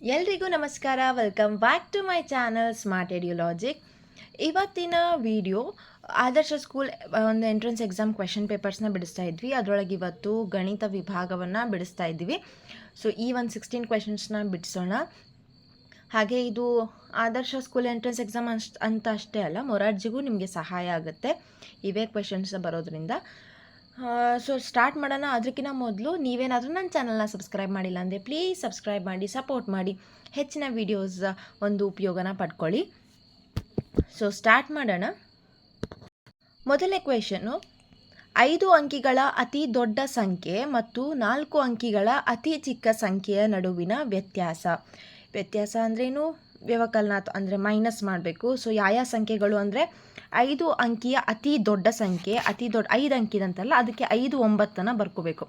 ಎಲ್ರಿಗೂ ನಮಸ್ಕಾರ. Welcome back to my channel smart Edulogic. ಇವತ್ತಿನ ವಿಡಿಯೋ ಆದರ್ಶ ಸ್ಕೂಲ್ ಒಂದು ಎಂಟ್ರೆನ್ಸ್ ಎಕ್ಸಾಮ್ ಕ್ವೆಶನ್ ಪೇಪರ್ಸ್ನ ಬಿಡಿಸ್ತಾ ಇದ್ವಿ. ಅದರೊಳಗೆ ಇವತ್ತು ಗಣಿತ ವಿಭಾಗವನ್ನು ಬಿಡಿಸ್ತಾ ಇದ್ವಿ. ಸೊ ಈ ಒಂದು 16 ಕ್ವೆಶನ್ಸ್ನ ಬಿಡಿಸೋಣ. ಹಾಗೆ ಇದು ಆದರ್ಶ ಸ್ಕೂಲ್ ಎಂಟ್ರೆನ್ಸ್ ಎಕ್ಸಾಮ್ ಅಂತ ಅಷ್ಟೇ ಅಲ್ಲ, ಮೊರಾರ್ಜಿಗೂ ನಿಮಗೆ ಸಹಾಯ ಆಗುತ್ತೆ ಇವೇ ಕ್ವೆಶನ್ಸ್ ಬರೋದ್ರಿಂದ. ಸೊ ಸ್ಟಾರ್ಟ್ ಮಾಡೋಣ. ಅದಕ್ಕಿಂತ ಮೊದಲು ನೀವೇನಾದರೂ ನನ್ನ ಚಾನಲ್ನ ಸಬ್ಸ್ಕ್ರೈಬ್ ಮಾಡಿಲ್ಲ ಅಂದರೆ ಪ್ಲೀಸ್ ಸಬ್ಸ್ಕ್ರೈಬ್ ಮಾಡಿ, ಸಪೋರ್ಟ್ ಮಾಡಿ, ಹೆಚ್ಚಿನ ವೀಡಿಯೋಸ್ ಒಂದು ಉಪಯೋಗನ ಪಡ್ಕೊಳ್ಳಿ. ಸೊ ಸ್ಟಾರ್ಟ್ ಮಾಡೋಣ. ಮೊದಲನೇ ಕ್ವೆಶನ್ನು, 5 ಅಂಕಿಗಳ ಅತಿ ದೊಡ್ಡ ಸಂಖ್ಯೆ ಮತ್ತು 4 ಅಂಕಿಗಳ ಅತಿ ಚಿಕ್ಕ ಸಂಖ್ಯೆಯ ನಡುವಿನ ವ್ಯತ್ಯಾಸ. ವ್ಯತ್ಯಾಸ ಅಂದ್ರೇನು? ವ್ಯವಕಲನ ಅಂದರೆ ಮೈನಸ್ ಮಾಡಬೇಕು. ಸೊ ಯಾವ ಸಂಖ್ಯೆಗಳು ಅಂದರೆ 5 ಅಂಕಿಯ ಅತಿ ದೊಡ್ಡ ಸಂಖ್ಯೆ, ಅತಿ ದೊಡ್ಡ 5 ಅಂಕಿದಂತಲ್ಲ, ಅದಕ್ಕೆ 5 9 ಬರ್ಕೋಬೇಕು.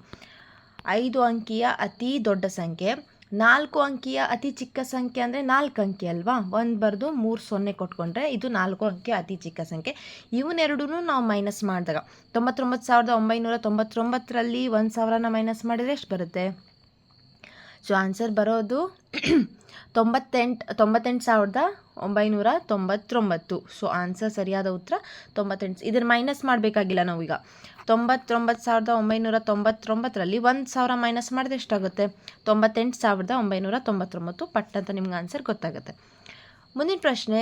5 ಅಂಕಿಯ ಅತಿ ದೊಡ್ಡ ಸಂಖ್ಯೆ, 4 ಅಂಕಿಯ ಅತಿ ಚಿಕ್ಕ ಸಂಖ್ಯೆ ಅಂದರೆ 4 ಅಂಕಿ ಅಲ್ವಾ, 1 ಬರೆದು 3 0 ಕೊಟ್ಕೊಂಡ್ರೆ ಇದು 4 ಅಂಕಿಯ ಅತಿ ಚಿಕ್ಕ ಸಂಖ್ಯೆ. ಇವನ್ನೆರಡೂ ನಾವು ಮೈನಸ್ ಮಾಡಿದಾಗ 99,999ರಲ್ಲಿ 1,000ನ ಮೈನಸ್ ಮಾಡಿದರೆ ಎಷ್ಟು ಬರುತ್ತೆ? ಸೊ ಆನ್ಸರ್ ಬರೋದು 98,999. ಸೊ ಆನ್ಸರ್ ಸರಿಯಾದ ಉತ್ತರ 98. ಇದನ್ನು ಮೈನಸ್ ಮಾಡಬೇಕಾಗಿಲ್ಲ ನಾವೀಗ. 99,999ರಲ್ಲಿ 1,000 ಮೈನಸ್ ಮಾಡಿದ್ರೆ ಎಷ್ಟಾಗುತ್ತೆ? 98,999. ಪಟ್ ಅಂತ ನಿಮ್ಗೆ ಆನ್ಸರ್ ಗೊತ್ತಾಗುತ್ತೆ. ಮುಂದಿನ ಪ್ರಶ್ನೆ,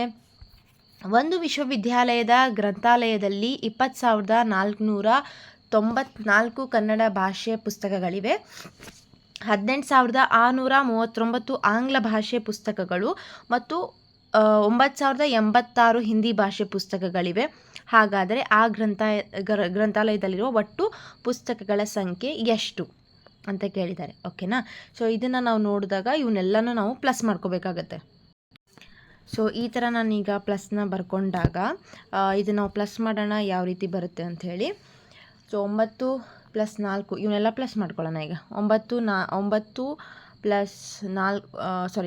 ಒಂದು ವಿಶ್ವವಿದ್ಯಾಲಯದ ಗ್ರಂಥಾಲಯದಲ್ಲಿ 20,494 ಕನ್ನಡ ಭಾಷೆ ಪುಸ್ತಕಗಳಿವೆ. 18,639 ಆಂಗ್ಲ ಭಾಷೆ ಪುಸ್ತಕಗಳು ಮತ್ತು 9,086 ಹಿಂದಿ ಭಾಷೆ ಪುಸ್ತಕಗಳಿವೆ. ಹಾಗಾದರೆ ಆ ಗ್ರಂಥಾಲಯದಲ್ಲಿರುವ ಒಟ್ಟು ಪುಸ್ತಕಗಳ ಸಂಖ್ಯೆ ಎಷ್ಟು ಅಂತ ಕೇಳಿದ್ದಾರೆ. ಓಕೆನಾ? ಸೊ ಇದನ್ನು ನಾವು ನೋಡಿದಾಗ ಇವನ್ನೆಲ್ಲನೂ ನಾವು ಪ್ಲಸ್ ಮಾಡ್ಕೋಬೇಕಾಗತ್ತೆ. ಸೊ ಈ ಥರ ನಾನೀಗ ಪ್ಲಸ್ನ ಬರ್ಕೊಂಡಾಗ ಇದು ನಾವು ಪ್ಲಸ್ ಮಾಡೋಣ ಯಾವ ರೀತಿ ಬರುತ್ತೆ ಅಂಥೇಳಿ. ಸೊ 9 + 4 ಇವನ್ನೆಲ್ಲ ಪ್ಲಸ್ ಮಾಡ್ಕೊಳ್ಳೋಣ ಈಗ. 9 ಪ್ಲಸ್ 4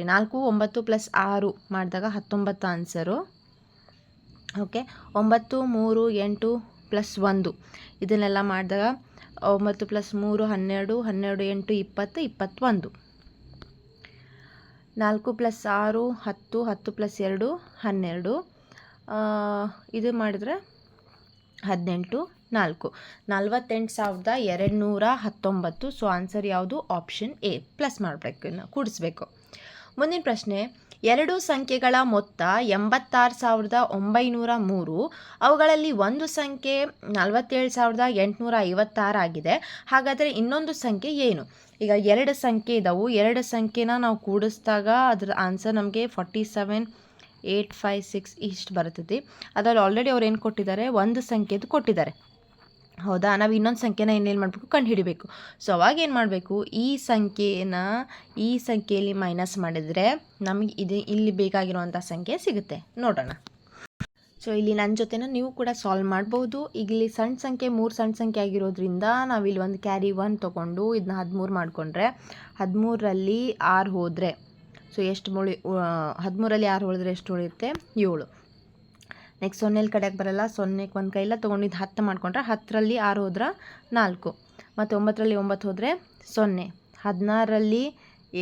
4 9 + 6 ಮಾಡಿದಾಗ 19 ಆನ್ಸರು. ಓಕೆ, 9 3 8 + 1 ಇದನ್ನೆಲ್ಲ ಮಾಡಿದಾಗ 9 + 3 12 12 8 20 21. 4 + 6 10 10 + 2 12. ಇದು ಮಾಡಿದ್ರೆ 18 4 48,219. ಸೊ ಆನ್ಸರ್ ಯಾವುದು? Option A. ಪ್ಲಸ್ ಮಾಡಬೇಕು, ಇನ್ನು ಕೂಡಿಸ್ಬೇಕು. ಮುಂದಿನ ಪ್ರಶ್ನೆ, 2 ಸಂಖ್ಯೆಗಳ ಮೊತ್ತ 86,903. ಅವುಗಳಲ್ಲಿ ಒಂದು ಸಂಖ್ಯೆ 47,856 ಆಗಿದೆ. ಹಾಗಾದರೆ ಇನ್ನೊಂದು ಸಂಖ್ಯೆ ಏನು? ಈಗ 2 ಸಂಖ್ಯೆ ಇದ್ದಾವೆ. 2 ಸಂಖ್ಯೆನ ನಾವು ಕೂಡಿಸಿದಾಗ ಅದರ ಆನ್ಸರ್ ನಮಗೆ 47,856 ಇಷ್ಟು ಬರ್ತದೆ. ಅದರಲ್ಲಿ ಆಲ್ರೆಡಿ ಅವ್ರು ಏನು ಕೊಟ್ಟಿದ್ದಾರೆ? ಒಂದು ಸಂಖ್ಯೆದು ಕೊಟ್ಟಿದ್ದಾರೆ, ಹೌದಾ? ನಾವು ಇನ್ನೊಂದು ಸಂಖ್ಯೆನ ಇನ್ನೇನು ಮಾಡಬೇಕು? ಕಂಡುಹಿಡಿಬೇಕು. ಸೊ ಅವಾಗ ಏನು ಮಾಡಬೇಕು? ಈ ಸಂಖ್ಯೆಯಲ್ಲಿ ಮೈನಸ್ ಮಾಡಿದರೆ ನಮಗೆ ಇಲ್ಲಿ ಬೇಕಾಗಿರುವಂಥ ಸಂಖ್ಯೆ ಸಿಗುತ್ತೆ. ನೋಡೋಣ. ಸೊ ಇಲ್ಲಿ ನನ್ನ ಜೊತೆನ ನೀವು ಕೂಡ ಸಾಲ್ವ್ ಮಾಡ್ಬೋದು. ಈಗ ಇಲ್ಲಿ ಸಣ್ಣ ಸಂಖ್ಯೆ 3 ಸಣ್ಣ ಸಂಖ್ಯೆ ಆಗಿರೋದ್ರಿಂದ ನಾವಿಲ್ಲಿ ಒಂದು ಕ್ಯಾರಿ 1 ತೊಗೊಂಡು ಇದನ್ನ 13 ಮಾಡಿಕೊಂಡ್ರೆ 13ರಲ್ಲಿ 6 ಹೋದರೆ ಸೊ ಎಷ್ಟು 13ರಲ್ಲಿ 6 ಹೋದರೆ ಎಷ್ಟು ಉಳಿಯುತ್ತೆ? 7. ನೆಕ್ಸ್ಟ್ 0 ಕಡೆಗೆ ಬರಲ್ಲ, 0ಕ್ಕೆ ಒಂದು ಕೈಲ್ಲ ತೊಗೊಂಡಿದ್ದು 10 ಮಾಡಿಕೊಂಡ್ರೆ 10ರಲ್ಲಿ 6 ಹೋದ್ರೆ 4, ಮತ್ತು 9ರಲ್ಲಿ 9 ಹೋದರೆ 0, 16ರಲ್ಲಿ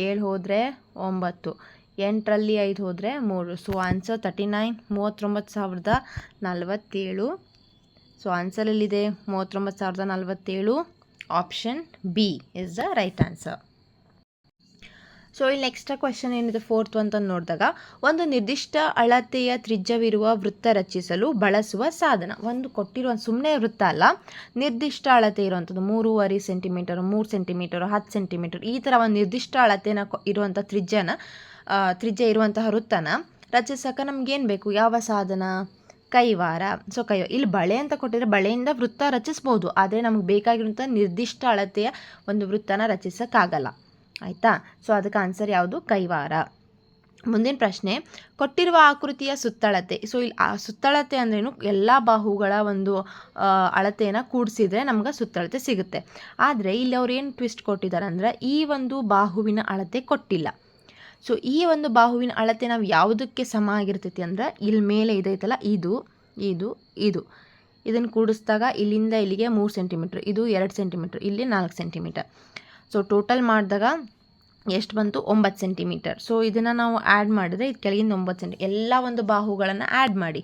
7 ಹೋದರೆ 9, 8ರಲ್ಲಿ 5 ಹೋದರೆ 3. So answer 39,047. ಸೊ ಆನ್ಸರಲ್ಲಿದೆ 39,047. Option B is the right answer. So ಇಲ್ಲಿ ನೆಕ್ಸ್ಟ್ ಕ್ವೆಶನ್ ಏನಿದೆ, 4th ಅಂತ ನೋಡಿದಾಗ, ಒಂದು ನಿರ್ದಿಷ್ಟ ಅಳತೆಯ ತ್ರಿಜ್ಯವಿರುವ ವೃತ್ತ ರಚಿಸಲು ಬಳಸುವ ಸಾಧನ. ಒಂದು ಕೊಟ್ಟಿರುವ ಸುಮ್ಮನೆ ವೃತ್ತ ಅಲ್ಲ, ನಿರ್ದಿಷ್ಟ ಅಳತೆ ಇರುವಂಥದ್ದು 3.5 ಸೆಂಟಿಮೀಟರ್, 3 ಸೆಂಟಿಮೀಟರ್, 10 ಸೆಂಟಿಮೀಟರ್, ಈ ಥರ ಒಂದು ನಿರ್ದಿಷ್ಟ ಅಳತೆನ ಇರುವಂಥ ತ್ರಿಜ್ಯ ಇರುವಂತಹ ವೃತ್ತನ ರಚಿಸೋಕೆ ನಮಗೇನು ಬೇಕು? ಯಾವ ಸಾಧನ? ಕೈವಾರ. ಸೊ ಇಲ್ಲಿ ಬಳೆ ಅಂತ ಕೊಟ್ಟಿದ್ರೆ ಬಳೆಯಿಂದ ವೃತ್ತ ರಚಿಸ್ಬೋದು, ಆದರೆ ನಮಗೆ ಬೇಕಾಗಿರುವಂಥ ನಿರ್ದಿಷ್ಟ ಅಳತೆಯ ಒಂದು ವೃತ್ತನ ರಚಿಸೋಕ್ಕಾಗಲ್ಲ. ಆಯಿತಾ? ಸೊ ಅದಕ್ಕೆ ಆನ್ಸರ್ ಯಾವುದು? ಕೈವಾರ. ಮುಂದಿನ ಪ್ರಶ್ನೆ, ಕೊಟ್ಟಿರುವ ಆಕೃತಿಯ ಸುತ್ತಳತೆ. ಸೊ ಇಲ್ಲಿ ಸುತ್ತಳತೆ ಅಂದ್ರೇನು? ಎಲ್ಲ ಬಾಹುಗಳ ಒಂದು ಅಳತೆಯನ್ನು ಕೂಡಿಸಿದ್ರೆ ನಮ್ಗೆ ಸುತ್ತಳತೆ ಸಿಗುತ್ತೆ. ಆದರೆ ಇಲ್ಲಿ ಅವ್ರು ಏನು ಟ್ವಿಸ್ಟ್ ಕೊಟ್ಟಿದ್ದಾರೆ ಅಂದರೆ, ಈ ಒಂದು ಬಾಹುವಿನ ಅಳತೆ ಕೊಟ್ಟಿಲ್ಲ. ಸೊ ಈ ಒಂದು ಬಾಹುವಿನ ಅಳತೆ ನಾವು ಯಾವುದಕ್ಕೆ ಸಮ ಆಗಿರ್ತೈತಿ ಅಂದ್ರೆ, ಇಲ್ಲಿ ಮೇಲೆ ಇದೈತಲ್ಲ, ಇದನ್ನು ಕೂಡಿಸಿದಾಗ ಇಲ್ಲಿಂದ ಇಲ್ಲಿಗೆ 3 ಸೆಂಟಿಮೀಟ್ರ್, ಇದು 2 ಸೆಂಟಿಮೀಟ್ರ್, ಇಲ್ಲಿ 4 ಸೆಂಟಿಮೀಟರ್. ಸೊ ಟೋಟಲ್ ಮಾಡಿದಾಗ ಎಷ್ಟು ಬಂತು 9 ಸೆಂಟಿಮೀಟರ್. ಸೊ ಇದನ್ನು ನಾವು ಆ್ಯಡ್ ಮಾಡಿದ್ರೆ ಇದು ಕೆಳಗಿಂದ 9 ಸೆಂಟಿ ಎಲ್ಲ ಒಂದು ಬಾಹುಗಳನ್ನು ಆ್ಯಡ್ ಮಾಡಿ.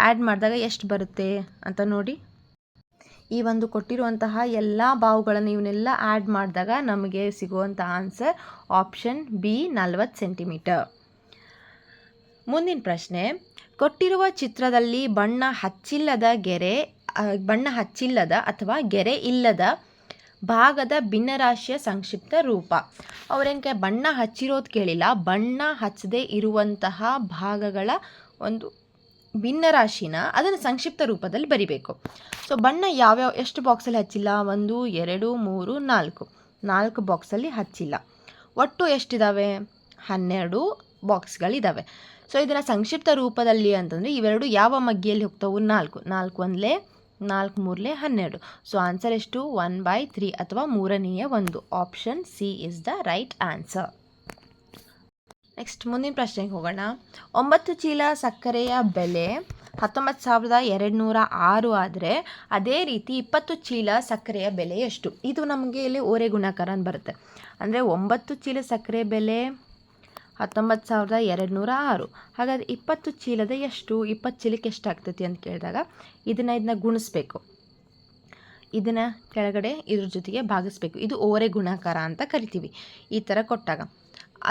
ಆ್ಯಡ್ ಮಾಡಿದಾಗ ಎಷ್ಟು ಬರುತ್ತೆ ಅಂತ ನೋಡಿ. ಈ ಒಂದು ಕೊಟ್ಟಿರುವಂತಹ ಎಲ್ಲ ಬಾಹುಗಳನ್ನು ಇವನ್ನೆಲ್ಲ ಆ್ಯಡ್ ಮಾಡಿದಾಗ ನಮಗೆ ಸಿಗುವಂಥ ಆನ್ಸರ್ ಆಪ್ಷನ್ ಬಿ 40 ಸೆಂಟಿಮೀಟರ್. ಮುಂದಿನ ಪ್ರಶ್ನೆ, ಕೊಟ್ಟಿರುವ ಚಿತ್ರದಲ್ಲಿ ಬಣ್ಣ ಹಚ್ಚಿಲ್ಲದ ಅಥವಾ ಗೆರೆ ಇಲ್ಲದ ಭಾಗದ ಭಿನ್ನರಾಶಿಯ ಸಂಕ್ಷಿಪ್ತ ರೂಪ. ಅವ್ರೇನಕ್ಕೆ ಬಣ್ಣ ಹಚ್ಚಿರೋದು ಕೇಳಿಲ್ಲ, ಬಣ್ಣ ಹಚ್ಚದೇ ಇರುವಂತಹ ಭಾಗಗಳ ಒಂದು ಭಿನ್ನರಾಶಿನ ಅದನ್ನು ಸಂಕ್ಷಿಪ್ತ ರೂಪದಲ್ಲಿ ಬರಿಬೇಕು. ಸೊ ಬಣ್ಣ ಎಷ್ಟು ಬಾಕ್ಸಲ್ಲಿ ಹಚ್ಚಿಲ್ಲ? 1 2 3 4 ಬಾಕ್ಸಲ್ಲಿ ಹಚ್ಚಿಲ್ಲ. ಒಟ್ಟು ಎಷ್ಟಿದ್ದಾವೆ? 12 ಬಾಕ್ಸ್ಗಳಿದ್ದಾವೆ. ಸೊ ಇದನ್ನು ಸಂಕ್ಷಿಪ್ತ ರೂಪದಲ್ಲಿ ಅಂತಂದರೆ ಇವೆರಡು ಯಾವ ಮಗ್ಗಿಯಲ್ಲಿ ಹೋಗ್ತಾವು? 4 1 4 3 12. ಸೊ ಆನ್ಸರ್ ಎಷ್ಟು? 1/3 ಅಥವಾ 1/3. Option C is the right answer. Next ಮುಂದಿನ ಪ್ರಶ್ನೆಗೆ ಹೋಗೋಣ. 9 ಚೀಲ ಸಕ್ಕರೆಯ ಬೆಲೆ 19,206 ಆದರೆ ಅದೇ ರೀತಿ 20 ಚೀಲ ಸಕ್ಕರೆಯ ಬೆಲೆ ಎಷ್ಟು? ಇದು ನಮಗೆ ಇಲ್ಲಿ ಓರೆ ಗುಣಾಕಾರ ಅಂತ ಬರುತ್ತೆ. ಅಂದರೆ 9 ಚೀಲ ಸಕ್ಕರೆ ಬೆಲೆ 19,206. ಹಾಗಾದರೆ 20 ಚೀಲದ ಎಷ್ಟು? 20 ಚೀಲಕ್ಕೆ ಎಷ್ಟಾಗ್ತೈತಿ ಅಂತ ಕೇಳಿದಾಗ ಇದನ್ನು ಗುಣಿಸ್ಬೇಕು. ಇದನ್ನು ಕೆಳಗಡೆ ಇದ್ರ ಜೊತೆಗೆ ಭಾಗಿಸ್ಬೇಕು. ಇದು ಓರೆ ಗುಣಾಕಾರ ಅಂತ ಕರಿತೀವಿ ಈ ಥರ ಕೊಟ್ಟಾಗ.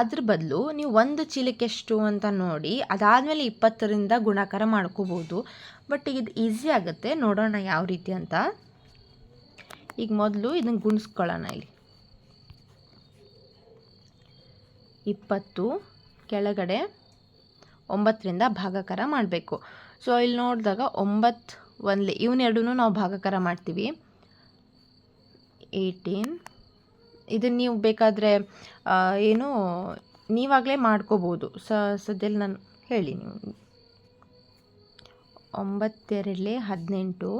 ಅದ್ರ ಬದಲು ನೀವು 1 ಚೀಲಕ್ಕೆ ಎಷ್ಟು ಅಂತ ನೋಡಿ ಅದಾದಮೇಲೆ 20ರಿಂದ ಗುಣಾಕಾರ ಮಾಡ್ಕೋಬೋದು. ಬಟ್ ಇದು ಈಸಿ ಆಗುತ್ತೆ. ನೋಡೋಣ ಯಾವ ರೀತಿ ಅಂತ. ಈಗ ಮೊದಲು ಇದನ್ನು ಗುಣಿಸ್ಕೊಳ್ಳೋಣ. ಇಲ್ಲಿ 20 ಕೆಳಗಡೆ 9ರಿಂದ ಭಾಗಾಕಾರ ಮಾಡಬೇಕು. ಸೊ ಇಲ್ಲಿ ನೋಡಿದಾಗ 9 1 ಇವನ್ನೆರಡೂ ನಾವು ಭಾಗಾಕಾರ ಮಾಡ್ತೀವಿ. 18. ಇದನ್ನು ನೀವು ಬೇಕಾದರೆ ನೀವಾಗಲೇ ಮಾಡ್ಕೋಬೋದು. ಸದ್ಯದಲ್ಲಿ ನಾನು ಹೇಳಿ. ನೀವು 9 2 18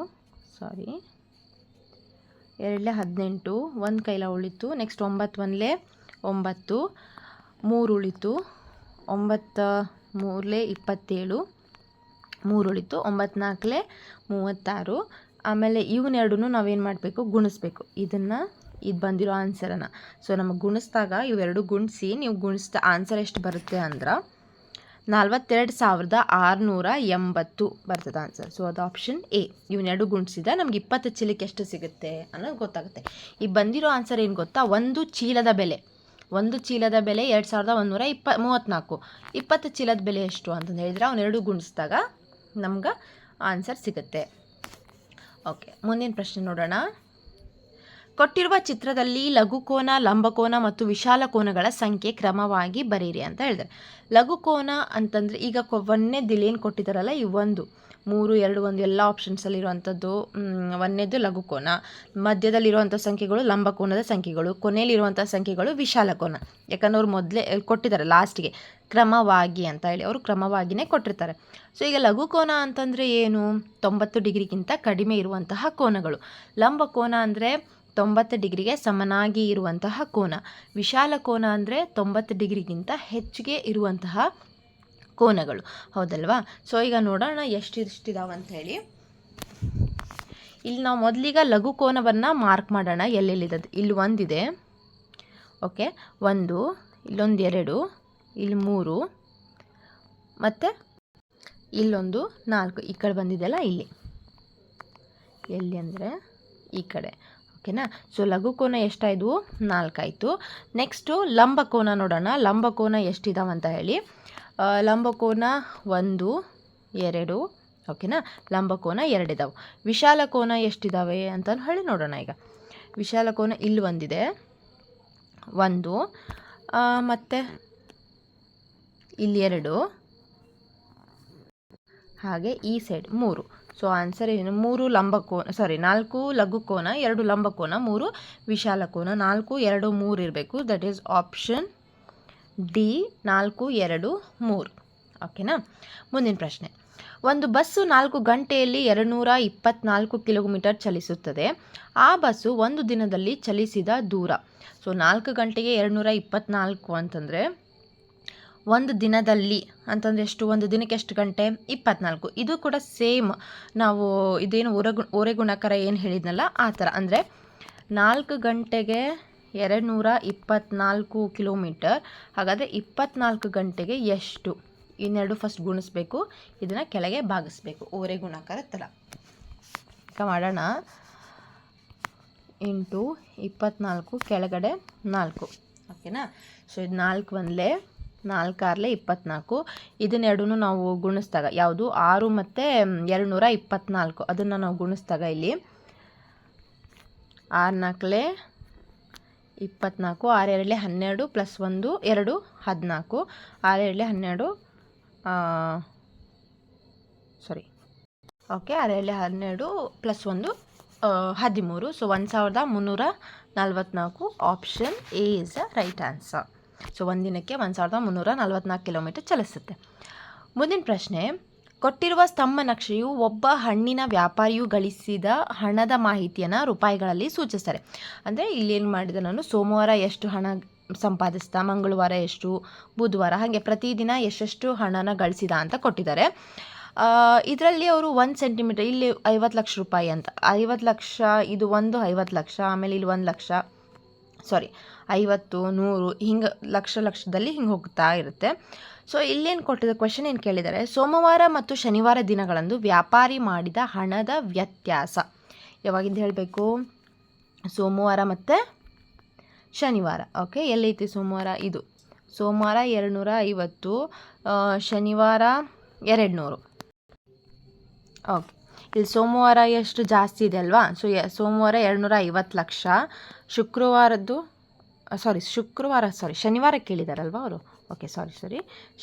ಸಾರಿ 2 18 ಒಂದು ಕೈಲ ಉಳಿತು. ನೆಕ್ಸ್ಟ್ 9 1 9 3 ಉಳಿತು. 9 3 27 3 ಉಳಿತು. 9 4 36. ಆಮೇಲೆ ಇವನ್ನೆರಡೂ ನಾವೇನು ಮಾಡಬೇಕು? ಗುಣಿಸ್ಬೇಕು. ಇದು ಬಂದಿರೋ ಆನ್ಸರನ್ನು. ಸೊ ನಮಗೆ ಗುಣಿಸಿದಾಗ ಇವೆರಡು ಗುಣಿಸಿ ನೀವು ಗುಣಿಸಿದ ಆನ್ಸರ್ ಎಷ್ಟು ಬರುತ್ತೆ ಅಂದ್ರೆ 42,680 ಬರ್ತದೆ ಆನ್ಸರ್. ಸೊ ಅದು ಆಪ್ಷನ್ ಎ. ಇವನ್ನೆರಡು ಗುಣಿಸಿದ ನಮ್ಗೆ 20 ಚೀಲಕ್ಕೆ ಎಷ್ಟು ಸಿಗುತ್ತೆ ಅನ್ನೋದು ಗೊತ್ತಾಗುತ್ತೆ. ಈ ಬಂದಿರೋ ಆನ್ಸರ್ ಏನು ಗೊತ್ತಾ? ಒಂದು ಚೀಲದ ಬೆಲೆ 2,134. 20 ಚೀಲದ ಬೆಲೆ ಎಷ್ಟು ಅಂತಂದು ಹೇಳಿದ್ರೆ ಅವನ್ನೆರಡು ಗುಣಿಸಿದಾಗ ನಮ್ಗೆ ಆನ್ಸರ್ ಸಿಗುತ್ತೆ. ಓಕೆ, ಮುಂದಿನ ಪ್ರಶ್ನೆ ನೋಡೋಣ. ಕೊಟ್ಟಿರುವ ಚಿತ್ರದಲ್ಲಿ ಲಘುಕೋನ, ಲಂಬಕೋನ ಮತ್ತು ವಿಶಾಲ ಕೋನಗಳ ಸಂಖ್ಯೆ ಕ್ರಮವಾಗಿ ಬರೀರಿ ಅಂತ ಹೇಳಿದ್ದಾರೆ. ಲಘುಕೋನ ಅಂತಂದರೆ ಈಗ ಒಂದನೇದು ಏನು ಕೊಟ್ಟಿದ್ದಾರಲ್ಲ, ಈ 1 3 2 1 ಎಲ್ಲ ಆಪ್ಷನ್ಸಲ್ಲಿರುವಂಥದ್ದು. ಒಂದನೇದು ಲಘುಕೋನ, ಮಧ್ಯದಲ್ಲಿರುವಂಥ ಸಂಖ್ಯೆಗಳು ಲಂಬಕೋನದ ಸಂಖ್ಯೆಗಳು, ಕೊನೆಯಲ್ಲಿರುವಂಥ ಸಂಖ್ಯೆಗಳು ವಿಶಾಲ ಕೋನ. ಯಾಕಂದ್ರೆ ಅವ್ರು ಮೊದಲೇ ಕೊಟ್ಟಿದ್ದಾರೆ ಲಾಸ್ಟಿಗೆ ಕ್ರಮವಾಗಿ ಅಂತ ಹೇಳಿ, ಅವರು ಕ್ರಮವಾಗಿಯೇ ಕೊಟ್ಟಿರ್ತಾರೆ. ಸೊ ಈಗ ಲಘುಕೋನ ಅಂತಂದರೆ ಏನು? 90 ಡಿಗ್ರಿಗಿಂತ ಕಡಿಮೆ ಇರುವಂತಹ ಕೋನಗಳು. ಲಂಬಕೋನ ಅಂದರೆ 90 ಡಿಗ್ರಿಗೆ ಸಮನಾಗಿ ಇರುವಂತಹ ಕೋನ. ವಿಶಾಲ ಕೋನ ಅಂದರೆ 90 ಡಿಗ್ರಿಗಿಂತ ಹೆಚ್ಚಿಗೆ ಇರುವಂತಹ ಕೋನಗಳು. ಹೌದಲ್ವಾ? ಸೊ ಈಗ ನೋಡೋಣ ಎಷ್ಟಿದಾವೆ ಅಂತ ಹೇಳಿ. ಇಲ್ಲಿ ನಾವು ಮೊದಲಿಗ ಲಘು ಕೋನವನ್ನು ಮಾರ್ಕ್ ಮಾಡೋಣ. ಎಲ್ಲೆಲ್ಲಿದೆ? ಇಲ್ಲಿ 1 ಇದೆ. ಓಕೆ, 1, ಇಲ್ಲೊಂದು 2, ಇಲ್ಲಿ 3 ಮತ್ತು ಇಲ್ಲೊಂದು 4. ಈ ಕಡೆ ಬಂದಿದೆಯಲ್ಲ ಇಲ್ಲಿ. ಎಲ್ಲಿ ಅಂದರೆ ಈ ಕಡೆ. ಓಕೆನಾ? ಸೊ ಲಘುಕೋನ ಎಷ್ಟಾಯಿತು? 4 ಆಯಿತು. ನೆಕ್ಸ್ಟು ಲಂಬಕೋನ ನೋಡೋಣ. ಲಂಬಕೋನ ಎಷ್ಟಿದಾವೆ ಅಂತ ಹೇಳಿ. ಲಂಬಕೋನ 1 2. ಓಕೆನಾ? ಲಂಬಕೋನ 2 ಇದಾವೆ. ವಿಶಾಲ ಕೋನ ಎಷ್ಟಿದ್ದಾವೆ ಅಂತ ಹೇಳಿ ನೋಡೋಣ. ಈಗ ವಿಶಾಲ ಕೋನ ಇಲ್ಲಿ ಒಂದಿದೆ, 1 ಮತ್ತು ಇಲ್ಲಿ 2, ಹಾಗೆ ಈ ಸೈಡ್ 3. ಸೊ ಆನ್ಸರ್ ಏನು? 3 4 ಲಘುಕೋನ, 2 ಲಂಬಕೋನ, 3 ವಿಶಾಲ ಕೋನ. 4 2 3 ಇರಬೇಕು. That is option D, 4 2 3. ಓಕೆನಾ? ಮುಂದಿನ ಪ್ರಶ್ನೆ. ಒಂದು ಬಸ್ಸು 4 ಗಂಟೆಯಲ್ಲಿ 224 ಕಿಲೋಮೀಟರ್ ಚಲಿಸುತ್ತದೆ. ಆ ಬಸ್ಸು ಒಂದು ದಿನದಲ್ಲಿ ಚಲಿಸಿದ ದೂರ. ಸೊ 4 ಗಂಟೆಗೆ 224 ಅಂತಂದರೆ ಒಂದು ದಿನದಲ್ಲಿ ಅಂತಂದರೆ ಎಷ್ಟು? ಒಂದು ದಿನಕ್ಕೆ ಎಷ್ಟು ಗಂಟೆ? 24. ಇದು ಕೂಡ ಸೇಮ್ ನಾವು ಇದೇನು ಓರೆ ಗುಣಾಕಾರ ಏನು ಹೇಳಿದ್ನಲ್ಲ ಆ ಥರ. ಅಂದರೆ 4 ಗಂಟೆಗೆ 224 ಕಿಲೋಮೀಟರ್. ಹಾಗಾದರೆ 24 ಗಂಟೆಗೆ ಎಷ್ಟು? ಇನ್ನೆರಡು ಫಸ್ಟ್ ಗುಣಿಸ್ಬೇಕು, ಇದನ್ನು ಕೆಳಗೆ ಭಾಗಿಸ್ಬೇಕು, ಓರೆ ಗುಣಾಕಾರ ಥರ. ಈಗ ಮಾಡೋಣ. ಇಂಟು 24 ಕೆಳಗಡೆ 4, ಓಕೆನಾ? ಸೊ ಇದು 4 ಒಂದಲೇ 4 ಆರ್ಲೆ 24. ಇದನ್ನೆರಡೂ ನಾವು ಗುಣಿಸಿದಾಗ ಯಾವುದು 6 ಮತ್ತು 224 ಅದನ್ನು ನಾವು ಗುಣಿಸಿದಾಗ ಇಲ್ಲಿ 6 4 24, 6 2 12 plus 1 2 14, 6 2 12 okay 6 2 12 plus 1 13. So 1344. Option A is the right answer. So ಒಂದಿನಕ್ಕೆ 1344 ಕಿಲೋಮೀಟರ್ ಚಲಿಸುತ್ತೆ. ಮುಂದಿನ ಪ್ರಶ್ನೆ, ಕೊಟ್ಟಿರುವ ಸ್ತಂಭ ನಕ್ಷೆಯು ಒಬ್ಬ ಹಣ್ಣಿನ ವ್ಯಾಪಾರಿಯು ಗಳಿಸಿದ ಹಣದ ಮಾಹಿತಿಯನ್ನು ರೂಪಾಯಿಗಳಲ್ಲಿ ಸೂಚಿಸ್ತಾರೆ. ಅಂದರೆ ಇಲ್ಲೇನು ಮಾಡಿದೆ ನಾನು, ಸೋಮವಾರ ಎಷ್ಟು ಹಣ ಸಂಪಾದಿಸಿದ, ಮಂಗಳವಾರ ಎಷ್ಟು, ಬುಧವಾರ, ಹಾಗೆ ಪ್ರತಿದಿನ ಎಷ್ಟೆಷ್ಟು ಹಣನ ಗಳಿಸಿದ ಅಂತ ಕೊಟ್ಟಿದ್ದಾರೆ. ಇದರಲ್ಲಿ ಅವರು 1 ಸೆಂಟಿಮೀಟರ್, ಇಲ್ಲಿ 50 ಲಕ್ಷ ರೂಪಾಯಿ ಅಂತ, 50 ಲಕ್ಷ ಇದು ಒಂದು 50 ಲಕ್ಷ, ಆಮೇಲೆ ಇಲ್ಲಿ 1 ಲಕ್ಷ, 50 100 ಹಿಂಗೆ ಲಕ್ಷದಲ್ಲಿ ಹಿಂಗೆ ಹೋಗ್ತಾ ಇರುತ್ತೆ. ಸೊ ಇಲ್ಲೇನು ಕೊಟ್ಟಿದೆ, ಕ್ವೆಶನ್ ಏನು ಕೇಳಿದ್ದಾರೆ, ಸೋಮವಾರ ಮತ್ತು ಶನಿವಾರ ದಿನಗಳಂದು ವ್ಯಾಪಾರಿ ಮಾಡಿದ ಹಣದ ವ್ಯತ್ಯಾಸ ಯಾವಾಗಿಂದ ಹೇಳಬೇಕು? ಸೋಮವಾರ ಮತ್ತು ಶನಿವಾರ. ಓಕೆ, ಎಲ್ಲೈತಿ ಸೋಮವಾರ? ಇದು ಸೋಮವಾರ 250, ಶನಿವಾರ 200. ಓಕೆ, ಇಲ್ಲಿ ಸೋಮವಾರ ಎಷ್ಟು ಜಾಸ್ತಿ ಇದೆ ಅಲ್ವಾ? ಸೊ ಸೋಮವಾರ 250 ಲಕ್ಷ, ಶನಿವಾರ ಕೇಳಿದಾರಲ್ವ ಅವರು. ಓಕೆ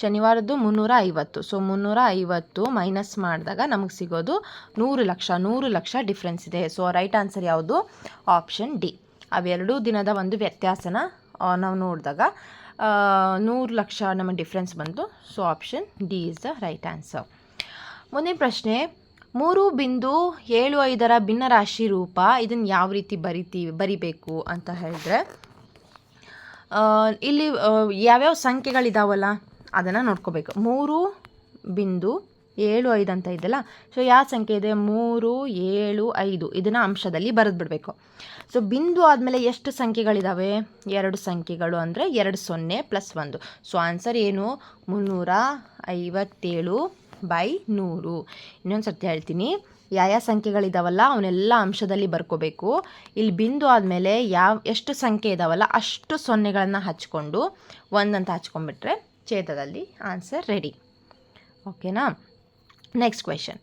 ಶನಿವಾರದ್ದು 350. ಸೊ 350 ಮೈನಸ್ ಮಾಡಿದಾಗ ನಮಗೆ ಸಿಗೋದು 100 ಲಕ್ಷ ಡಿಫ್ರೆನ್ಸ್ ಇದೆ. ಸೊ ರೈಟ್ ಆನ್ಸರ್ ಯಾವುದು? Option D. ಅವೆರಡೂ ದಿನದ ಒಂದು ವ್ಯತ್ಯಾಸನ ನಾವು ನೋಡಿದಾಗ 100 ಲಕ್ಷ ನಮಗೆ ಡಿಫ್ರೆನ್ಸ್ ಬಂತು. So option D is the right answer. ಮುಂದಿನ ಪ್ರಶ್ನೆ, 3.75 ಭಿನ್ನರಾಶಿ ರೂಪ ಇದನ್ನು ಯಾವ ರೀತಿ ಬರಿಬೇಕು ಅಂತ ಹೇಳಿದ್ರೆ, ಇಲ್ಲಿ ಯಾವ್ಯಾವ ಸಂಖ್ಯೆಗಳಿದಾವಲ್ಲ ಅದನ್ನು ನೋಡ್ಕೋಬೇಕು. 3.75 ಅಂತ ಇದೆಯಲ್ಲ, ಸೊ ಯಾವ ಸಂಖ್ಯೆ ಇದೆ? 3, 7, 5 ಇದನ್ನು ಅಂಶದಲ್ಲಿ ಬರೆದು ಬಿಡಬೇಕು. ಸೊ ಬಿಂದು ಆದಮೇಲೆ ಎಷ್ಟು ಸಂಖ್ಯೆಗಳಿದ್ದಾವೆ? 2 ಸಂಖ್ಯೆಗಳು, ಅಂದರೆ 2 0 ಪ್ಲಸ್ 1. ಸೊ ಆನ್ಸರ್ ಏನು? 357/100. ಇನ್ನೊಂದು ಸರ್ತಿ ಹೇಳ್ತೀನಿ, ಯಾವ ಸಂಖ್ಯೆಗಳಿದಾವಲ್ಲ ಅವನ್ನೆಲ್ಲ ಅಂಶದಲ್ಲಿ ಬರ್ಕೋಬೇಕು. ಇಲ್ಲಿ ಬಿಂದು ಆದಮೇಲೆ ಎಷ್ಟು ಸಂಖ್ಯೆ ಇದಾವಲ್ಲ ಅಷ್ಟು ಸೊನ್ನೆಗಳನ್ನು ಹಚ್ಕೊಂಡು 1 ಅಂತ ಹಚ್ಕೊಂಡ್ಬಿಟ್ರೆ ಛೇದದಲ್ಲಿ ಆನ್ಸರ್ ರೆಡಿ. ಓಕೆನಾ? ನೆಕ್ಸ್ಟ್ ಕ್ವೆಶನ್,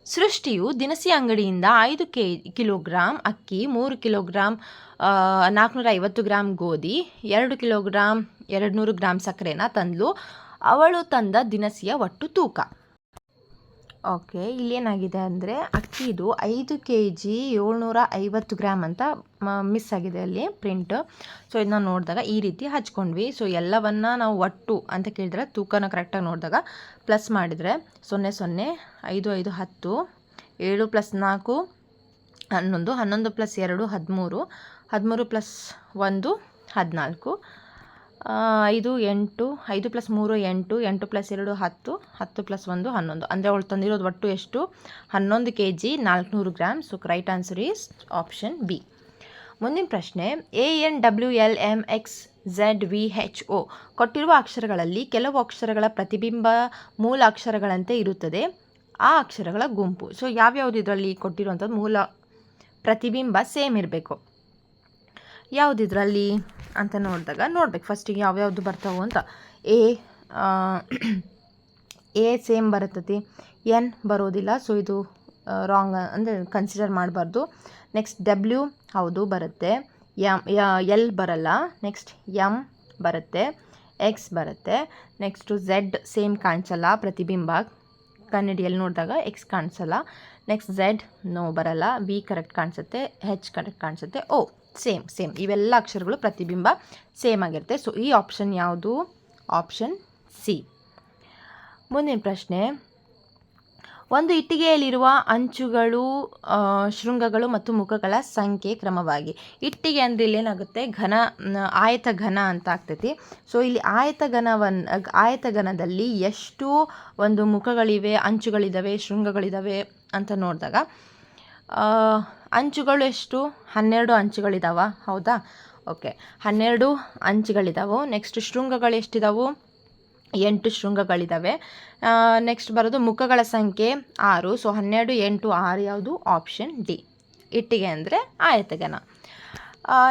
ಸೃಷ್ಟಿಯು ದಿನಸಿ ಅಂಗಡಿಯಿಂದ 5 ಕಿಲೋಗ್ರಾಮ್ ಅಕ್ಕಿ, 3 ಕಿಲೋಗ್ರಾಮ್ 450 ಗ್ರಾಮ್ ಗೋಧಿ, 2 ಕಿಲೋಗ್ರಾಮ್ 200 ಗ್ರಾಮ್ ಸಕ್ಕರೆನ ತಂದ್ಲು. ಅವಳು ತಂದ ದಿನಸಿಯ ಒಟ್ಟು ತೂಕ. ಓಕೆ, ಇಲ್ಲೇನಾಗಿದೆ ಅಂದರೆ ಅಕ್ಕಿದು 5 kg 750 ಗ್ರಾಮ್ ಅಂತ ಮಿಸ್ ಆಗಿದೆ ಅಲ್ಲಿ ಪ್ರಿಂಟ್. ಸೊ ಇದನ್ನ ನೋಡಿದಾಗ ಈ ರೀತಿ ಹಚ್ಕೊಂಡ್ವಿ. ಸೊ ಎಲ್ಲವನ್ನ ನಾವು ಒಟ್ಟು ಅಂತ ಕೇಳಿದ್ರೆ ತೂಕನ ಕರೆಕ್ಟಾಗಿ ನೋಡಿದಾಗ ಪ್ಲಸ್ ಮಾಡಿದರೆ 0 0 5 5 10, 7 + 4 11, 11 + 2 13, 13 + 1 14, 5 8, 5 + 3 8, 8 + 2 10, 10 + 1 11. ಅಂದರೆ ಅವಳು ತಂದಿರೋದು ಒಟ್ಟು ಎಷ್ಟು? 11 kg 400 gram. So right answer is option B. ಮುಂದಿನ ಪ್ರಶ್ನೆ, ANWLMXZVHO ಕೊಟ್ಟಿರುವ ಅಕ್ಷರಗಳಲ್ಲಿ ಕೆಲವು ಅಕ್ಷರಗಳ ಪ್ರತಿಬಿಂಬ ಮೂಲ ಅಕ್ಷರಗಳಂತೆ ಇರುತ್ತದೆ. ಆ ಅಕ್ಷರಗಳ ಗುಂಪು. ಸೊ ಯಾವ್ಯಾವುದು ಇದರಲ್ಲಿ ಕೊಟ್ಟಿರುವಂಥದ್ದು ಮೂಲ ಪ್ರತಿಬಿಂಬ ಸೇಮ್ ಇರಬೇಕು. ಯಾವುದಿದ್ರಲ್ಲಿ ಅಂತ ನೋಡ್ಬೇಕು ಫಸ್ಟಿಗೆ ಯಾವ್ಯಾವುದು ಬರ್ತಾವೆ ಅಂತ. ಎ ಸೇಮ್ ಬರುತ್ತದೆ, ಎನ್ ಬರೋದಿಲ್ಲ. ಸೊ ಇದು ರಾಂಗ್ ಅಂದರೆ ಕನ್ಸಿಡರ್ ಮಾಡಬಾರ್ದು. ನೆಕ್ಸ್ಟ್ ಡಬ್ಲ್ಯೂ ಹೌದು ಬರುತ್ತೆ, ಎಲ್ ಬರಲ್ಲ. ನೆಕ್ಸ್ಟ್ ಎಮ್ ಬರುತ್ತೆ, ಎಕ್ಸ್ ಬರುತ್ತೆ. ನೆಕ್ಸ್ಟು ಝೆಡ್ ಸೇಮ್ ಕಾಣಿಸಲ್ಲ, ಪ್ರತಿಬಿಂಬ ಕನ್ನಡಿಯಲ್ಲಿ ನೋಡಿದಾಗ ಎಕ್ಸ್ ಕಾಣಿಸಲ್ಲ. ನೆಕ್ಸ್ಟ್ ಝೆಡ್ ನೋ ಬರಲ್ಲ, ವಿ ಕರೆಕ್ಟ್ ಕಾಣಿಸುತ್ತೆ, ಹೆಚ್ ಕರೆಕ್ಟ್ ಕಾಣಿಸುತ್ತೆ, ಓ ಸೇಮ್ ಇವೆಲ್ಲ ಅಕ್ಷರಗಳು ಪ್ರತಿಬಿಂಬ ಸೇಮ್ ಆಗಿರುತ್ತೆ. ಸೊ ಈ ಆಪ್ಷನ್ ಯಾವುದು? Option C. ಮುಂದಿನ ಪ್ರಶ್ನೆ, ಒಂದು ಇಟ್ಟಿಗೆಯಲ್ಲಿರುವ ಅಂಚುಗಳು, ಶೃಂಗಗಳು ಮತ್ತು ಮುಖಗಳ ಸಂಖ್ಯೆ ಕ್ರಮವಾಗಿ. ಇಟ್ಟಿಗೆ ಅಂದರೆ ಇಲ್ಲಿ ಏನಾಗುತ್ತೆ? ಆಯತ ಘನ ಅಂತ ಆಗ್ತೈತಿ. ಸೊ ಇಲ್ಲಿ ಆಯತಘನದಲ್ಲಿ ಎಷ್ಟು ಒಂದು ಮುಖಗಳಿವೆ, ಅಂಚುಗಳಿದ್ದಾವೆ, ಶೃಂಗಗಳಿದ್ದಾವೆ ಅಂತ ನೋಡಿದಾಗ ಅಂಚುಗಳು ಎಷ್ಟು? 12 ಅಂಚುಗಳಿದಾವ, ಹೌದಾ? ಓಕೆ, 12 ಅಂಚುಗಳಿದಾವೆ. ನೆಕ್ಸ್ಟ್ ಶೃಂಗಗಳು ಎಷ್ಟಿದಾವೆ? 8 ಶೃಂಗಗಳಿದ್ದಾವೆ. ನೆಕ್ಸ್ಟ್ ಬರೋದು ಮುಖಗಳ ಸಂಖ್ಯೆ 6. ಸೊ 12, 8, 6 ಯಾವುದು? ಆಪ್ಷನ್ ಡಿ, ಇಟ್ಟಿಗೆ ಅಂದರೆ ಆಯತಗನ.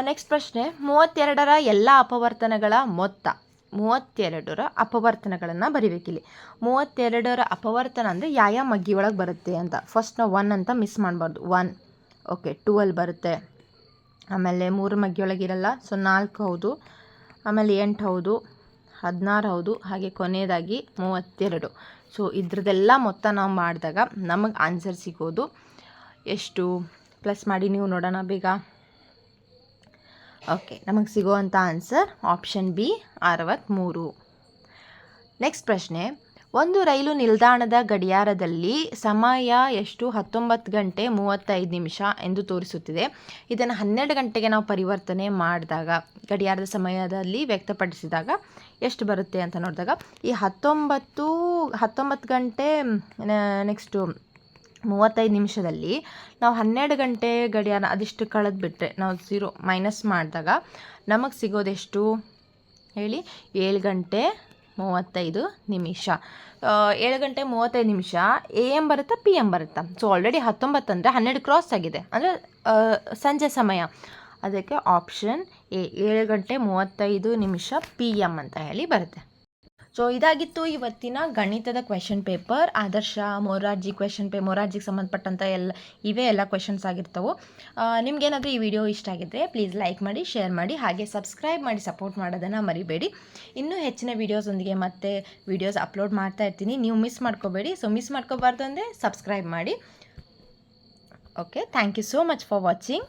ನೆಕ್ಸ್ಟ್ ಪ್ರಶ್ನೆ, 32ರ ಎಲ್ಲ ಅಪವರ್ತನಗಳ ಮೊತ್ತ. 32ರ ಅಪವರ್ತನಗಳನ್ನು ಬರಿಬೇಕಿಲ್ಲಿ. 32ರ ಅಪವರ್ತನ ಅಂದರೆ ಯಾವ ಮಗ್ಗಿ ಒಳಗೆ ಬರುತ್ತೆ ಅಂತ. ಫಸ್ಟ್ ನಾವು 1 ಅಂತ ಮಿಸ್ ಮಾಡಬಾರ್ದು. 1, ಓಕೆ, 12 ಬರುತ್ತೆ. ಆಮೇಲೆ 3 ಮಗ್ಗಿಯೊಳಗೆ ಇರಲ್ಲ, ಸೊ 4 ಹೌದು. ಆಮೇಲೆ 8 ಹೌದು, 16 ಹೌದು, ಹಾಗೆ ಕೊನೆಯದಾಗಿ 32. ಸೊ ಇದ್ರದ್ದೆಲ್ಲ ಮೊತ್ತ ನಾವು ಮಾಡಿದಾಗ ನಮಗೆ ಆನ್ಸರ್ ಸಿಗೋದು ಎಷ್ಟು? ಪ್ಲಸ್ ಮಾಡಿ ನೀವು ನೋಡೋಣ ಬೇಗ. ಓಕೆ, ನಮಗೆ ಸಿಗುವಂಥ ಆನ್ಸರ್ ಆಪ್ಷನ್ ಬಿ 63. ನೆಕ್ಸ್ಟ್ ಪ್ರಶ್ನೆ, ಒಂದು ರೈಲು ನಿಲ್ದಾಣದ ಗಡಿಯಾರದಲ್ಲಿ ಸಮಯ ಎಷ್ಟು? 19 ಗಂಟೆ 35 ನಿಮಿಷ ಎಂದು ತೋರಿಸುತ್ತಿದೆ. ಇದನ್ನು 12 ಗಂಟೆಗೆ ನಾವು ಪರಿವರ್ತನೆ ಮಾಡಿದಾಗ, ಗಡಿಯಾರದ ಸಮಯದಲ್ಲಿ ವ್ಯಕ್ತಪಡಿಸಿದಾಗ ಎಷ್ಟು ಬರುತ್ತೆ ಅಂತ ನೋಡಿದಾಗ, ಈ 19 ಗಂಟೆ ನೆಕ್ಸ್ಟು 35 ನಿಮಿಷದಲ್ಲಿ ನಾವು 12 ಗಂಟೆ ಗಡಿಯಾರ ಅದಿಷ್ಟು ಕಳೆದುಬಿಟ್ರೆ, ನಾವು 0 ಮೈನಸ್ ಮಾಡಿದಾಗ ನಮಗೆ ಸಿಗೋದೆಷ್ಟು ಹೇಳಿ? 7 ಗಂಟೆ 35 ನಿಮಿಷ. 7 ಗಂಟೆ 35 ನಿಮಿಷ ಎ ಎಮ್ ಬರುತ್ತಾ ಪಿ ಎಮ್ ಬರುತ್ತಾ? ಸೊ ಆಲ್ರೆಡಿ 19 ಅಂದರೆ 12 ಕ್ರಾಸ್ ಆಗಿದೆ, ಅಂದರೆ ಸಂಜೆ ಸಮಯ. ಅದಕ್ಕೆ ಆಪ್ಷನ್ ಎ 7 ಗಂಟೆ 35 ನಿಮಿಷ ಪಿ ಎಮ್ ಅಂತ ಹೇಳಿ ಬರುತ್ತೆ. ಸೊ ಇದಾಗಿತ್ತು ಇವತ್ತಿನ ಗಣಿತದ ಕ್ವೆಶನ್ ಪೇಪರ್. ಆದರ್ಶ, ಮೊರಾರ್ಜಿ ಮೊರಾರ್ಜಿಗೆ ಸಂಬಂಧಪಟ್ಟಂಥ ಎಲ್ಲ ಕ್ವೆಶನ್ಸ್ ಆಗಿರ್ತವೆ. ನಿಮ್ಗೇನಾದರೂ ಈ ವಿಡಿಯೋ ಇಷ್ಟ ಆಗಿದ್ದರೆ ಪ್ಲೀಸ್ ಲೈಕ್ ಮಾಡಿ, ಶೇರ್ ಮಾಡಿ, ಹಾಗೆ ಸಬ್ಸ್ಕ್ರೈಬ್ ಮಾಡಿ ಸಪೋರ್ಟ್ ಮಾಡೋದನ್ನು ಮರಿಬೇಡಿ. ಇನ್ನೂ ಹೆಚ್ಚಿನ ವೀಡಿಯೋಸೊಂದಿಗೆ ಮತ್ತೆ ವೀಡಿಯೋಸ್ ಅಪ್ಲೋಡ್ ಮಾಡ್ತಾ ಇರ್ತೀನಿ, ನೀವು ಮಿಸ್ ಮಾಡ್ಕೋಬೇಡಿ. ಸೊ ಮಿಸ್ ಮಾಡ್ಕೋಬಾರ್ದು ಅಂದರೆ ಸಬ್ಸ್ಕ್ರೈಬ್ ಮಾಡಿ. Okay, thank you so much for watching.